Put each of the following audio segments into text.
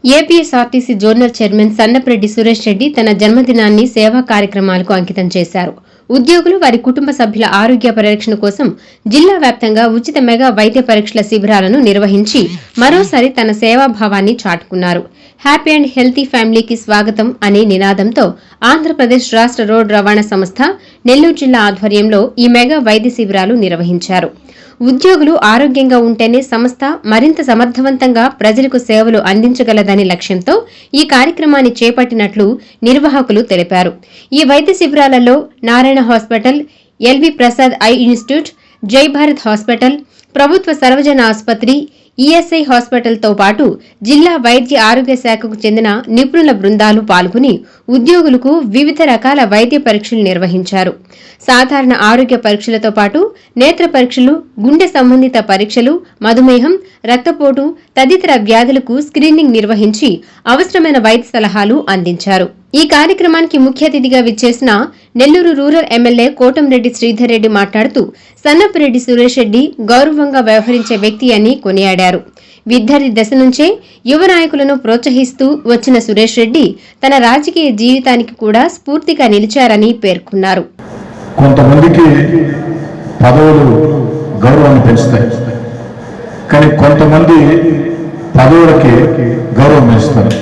APSRTC zonal chairman Sannapareddy Suresh Reddy తన జన్మదినాన్ని సేవా కార్యక్రమాలకు అంకితం చేశారు. ఉద్యోగులు వారి కుటుంబ సభ్యుల ఆరోగ్య పరిరక్షణ కోసం జిల్లా వ్యాప్తంగా ఉచిత మెగా వైద్య పరీక్షల శిబిరాలను నిర్వహించి మరోసారి తన సేవాభావాన్ని చాటుకున్నారు. హ్యాపీ అండ్ హెల్తీ ఫ్యామిలీకి స్వాగతం అనే నినాదంతో ఆంధ్రప్రదేశ్ రాష్ట్ర రోడ్డు రవాణా సంస్థ నెల్లూరు జిల్లా ఆధ్వర్యంలో ఈ మెగా వైద్య శిబిరాలు నిర్వహించారు. ఉద్యోగులు ఆరోగ్యంగా ఉంటేనే సంస్థ మరింత సమర్థవంతంగా ప్రజలకు సేవలు అందించగలదనే లక్ష్యంతో ఈ కార్యక్రమాన్ని చేపట్టినట్లు నిర్వాహకులు తెలిపారు. ఈ వైద్య శిబిరాలలో Narayana hospital, LV Prasad eye institute, Jai Bharat hospital, ప్రభుత్వ సర్వజన ఆసుపత్రి, ఈఎస్ఐ హాస్పిటల్తో పాటు జిల్లా వైద్య ఆరోగ్య శాఖకు చెందిన నిపుణుల బృందాలు పాల్గొని ఉద్యోగులకు వివిధ రకాల వైద్య పరీక్షలు నిర్వహించారు. సాధారణ ఆరోగ్య పరీక్షలతో పాటు నేత్ర పరీక్షలు, గుండె సంబంధిత పరీక్షలు, మధుమేహం, రక్తపోటు తదితర వ్యాధులకు స్క్రీనింగ్ నిర్వహించి అవసరమైన వైద్య సలహాలు అందించారు. ఈ కార్యక్రమానికి ముఖ్య అతిథిగా విచ్చేసిన నెల్లూరు రూరల్ ఎమ్మెల్యే కోటంరెడ్డి శ్రీధర్ రెడ్డి మాట్లాడుతూ సన్నపరెడ్డి సురేష్ రెడ్డి గౌరవంగా వ్యవహరించే వ్యక్తి అని కొనియాడారు. విద్యార్థి దశ నుంచే యువ నాయకులను ప్రోత్సహిస్తూ వచ్చిన సురేష్ రెడ్డి తన రాజకీయ జీవితానికి కూడా స్ఫూర్తిగా నిలిచారని పేర్కొన్నారు. కొంతమందికి పదవులు గౌరవాన్ని పెంచుతాయి, కానీ కొంతమంది పదవులకి గౌరవం పెంచుతారు.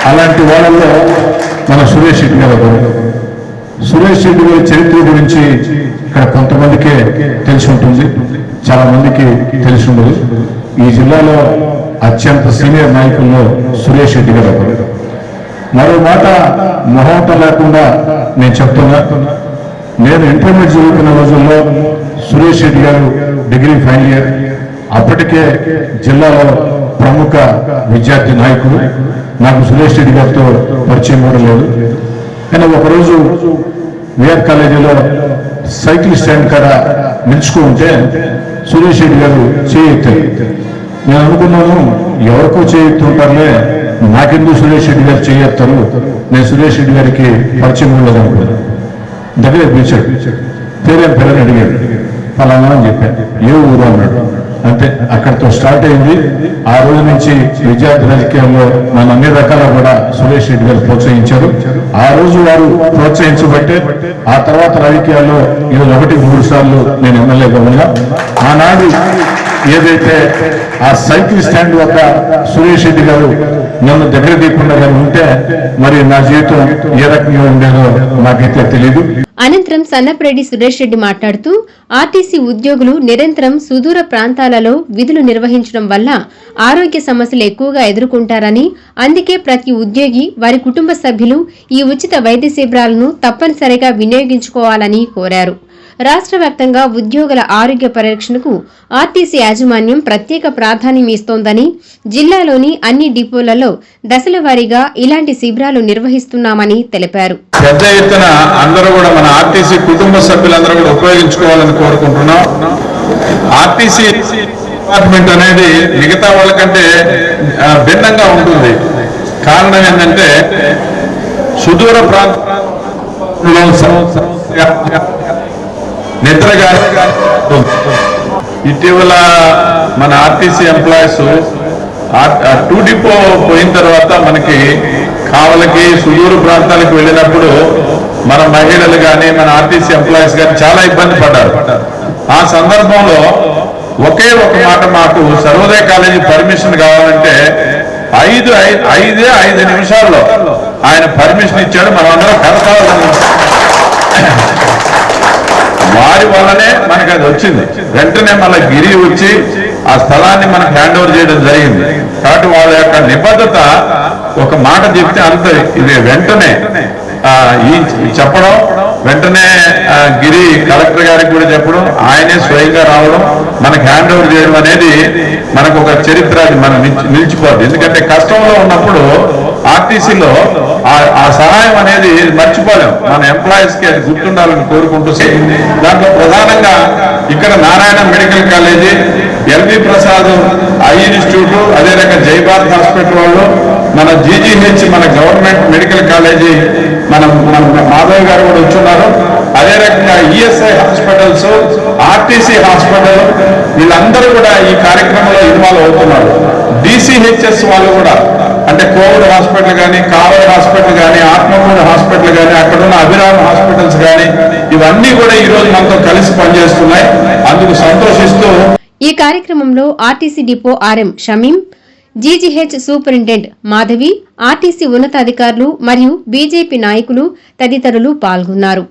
అలాంటి వాళ్ళల్లో మన సురేష్ రెడ్డి గారు ఒకరు. సురేష్ రెడ్డి గారి చరిత్ర గురించి ఇక్కడ కొంతమందికే తెలిసి ఉంటుంది, చాలా మందికి తెలిసి ఉండదు. ఈ జిల్లాలో అత్యంత సీనియర్ నాయకుల్లో సురేష్ రెడ్డి గారు ఒకరు. మరో మాట మొహమాట లేకుండా నేను చెప్తున్నా, నేను ఇంటర్మీడియట్ చదువుకున్న రోజుల్లో సురేష్ రెడ్డి గారు డిగ్రీ ఫైనల్ ఇయర్, అప్పటికే జిల్లాలో ప్రముఖ విద్యార్థి నాయకుడు. నాకు సురేష్ రెడ్డి గారితో పరిచయం కూడా లేదు. కానీ ఒకరోజు విఆర్ కాలేజీలో సైకిల్ స్టాండ్ కాడ నిలుచుకుంటే సురేష్ రెడ్డి గారు చేయెత్తారు. నేను అనుకున్నాను, ఎవరికో చేయెత్తుంటారులే, నాకెందుకు సురేష్ రెడ్డి గారు చేయెత్తారు, నేను సురేష్ రెడ్డి గారికి పరిచయం ఉండదు అనుకున్నాను. దగ్గర పిలిచాడు, పేరేం పేరని అడిగాడు. ఫలానా అని చెప్పాను. ఏ ఊరు అన్నాడు. అంటే అక్కడితో స్టార్ట్ అయింది. ఆ రోజు నుంచి విద్యార్థి రాజకీయాల్లో నన్ను అన్ని రకాల కూడా సురేష్ రెడ్డి గారు ప్రోత్సహించారు. ఆ రోజు వారు ప్రోత్సహించబట్టే ఆ తర్వాత రాజకీయాల్లో ఇది 1-3 సార్లు నేను ఎమ్మెల్యేగా ఉన్నా. ఆనాడు ఏదైతే ఆ సైకిల్ స్టాండ్ వద్ద సురేష్ రెడ్డి గారు నన్ను దగ్గర తీయకుండా ఉంటే మరి నా జీవితం ఏ రకంగా ఉండేదో నాకైతే తెలియదు. అనంతరం సన్నపరెడ్డి సురేష్ రెడ్డి మాట్లాడుతూ ఆర్టీసీ ఉద్యోగులు నిరంతరం సుదూర ప్రాంతాలలో విధులు నిర్వహించడం వల్ల ఆరోగ్య సమస్యలు ఎక్కువగా ఎదుర్కొంటారని, అందుకే ప్రతి ఉద్యోగి వారి కుటుంబ సభ్యులు ఈ ఉచిత వైద్య శిబిరాలను తప్పనిసరిగా వినియోగించుకోవాలని కోరారు. రాష్ట్ర వ్యాప్తంగా ఉద్యోగుల ఆరోగ్య పరిరక్షణకు ఆర్టీసీ యాజమాన్యం ప్రత్యేక ప్రాధాన్యం ఇస్తోందని, జిల్లాలోని అన్ని డిపోలలో దశల వారీగా ఇలాంటి శిబిరాలు నిర్వహిస్తున్నామని తెలిపారు. పెద్ద ఎత్తున అందరూ కూడా మన ఆర్టీసీ కుటుంబ సభ్యులందరూ కూడా ఉపయోగించుకోవాలని కోరుకుంటున్నాం. ఆర్టీసీ డిపార్ట్మెంట్ అనేది మిగతా వాళ్ళకంటే భిన్నంగా ఉంటుంది. కారణం ఏంటంటే సుదూర ప్రాంతంలో నిద్రగా ఇటీవల మన ఆర్టీసీ ఎంప్లాయీస్ 2 డిపో పోయిన తర్వాత మనకి కావలకి సుదూర ప్రాంతాలకు వెళ్ళినప్పుడు మన మహిళలు కానీ మన ఆర్టీసీ ఎంప్లాయీస్ కానీ చాలా ఇబ్బంది పడ్డారు. ఆ సందర్భంలో ఒకే ఒక మాట, మాకు సర్వోదయ కాలేజీ పర్మిషన్ కావాలంటే 5 నిమిషాల్లో ఆయన పర్మిషన్ ఇచ్చాడు. మనం అందరం కలకాలని వారి వల్లనే మనకు అది వచ్చింది. వెంటనే మళ్ళీ గిరి వచ్చి ఆ స్థలాన్ని మనకు హ్యాండ్ ఓవర్ చేయడం జరిగింది. కాబట్టి వాళ్ళ యొక్క నిబద్ధత, ఒక మాట చెప్తే అంత ఇది వెంటనే చెప్పడం, వెంటనే గిరి కలెక్టర్ గారికి కూడా చెప్పడం, ఆయనే స్వయంగా రావడం, మనకు హ్యాండ్ ఓవర్ చేయడం అనేది మనకు ఒక చరిత్ర, అది మనం నిలిచిపోద్ది. ఎందుకంటే కష్టంలో ఉన్నప్పుడు ఆర్టీసీలో ఆ సహాయం అనేది మర్చిపోలేం. మన ఎంప్లాయీస్ కి అది గుర్తుండాలని కోరుకుంటూ, దాంట్లో ప్రధానంగా ఇక్కడ Narayana medical college, L V Prasad eye institute, అదే రకంగా జై భారత్ హాస్పిటల్ వాళ్ళు, మన జీజీహెచ్ మన గవర్నమెంట్ మెడికల్ కాలేజీ మన మాధవ్ గారు కూడా వచ్చున్నారు. అదే రకంగా ఈఎస్ఐ హాస్పిటల్స్, ఆర్టీసీ హాస్పిటల్, వీళ్ళందరూ కూడా ఈ కార్యక్రమంలో ఇన్వాల్వ్ అవుతున్నారు. డీసీ జీజీహెచ్ఎస్ వాళ్ళు కూడా అంటే కోవిడ్ హాస్పిటల్ కానీ, కావలి హాస్పిటల్ కానీ, ఆత్మకూరు హాస్పిటల్ కానీ, అక్కడ ఉన్న అభిరామ్ హాస్పిటల్స్ కానీ, ఇవన్నీ కూడా ఈ రోజు మనతో కలిసి పనిచేస్తున్నాయి. అందుకు సంతోషిస్తూ ఈ కార్యక్రమంలో RTC depot RM Shamim, GGH superintendent Madhavi, RTC ఉన్నతాధికారులు మరియు బీజేపీ నాయకులు తదితరులు పాల్గొన్నారు.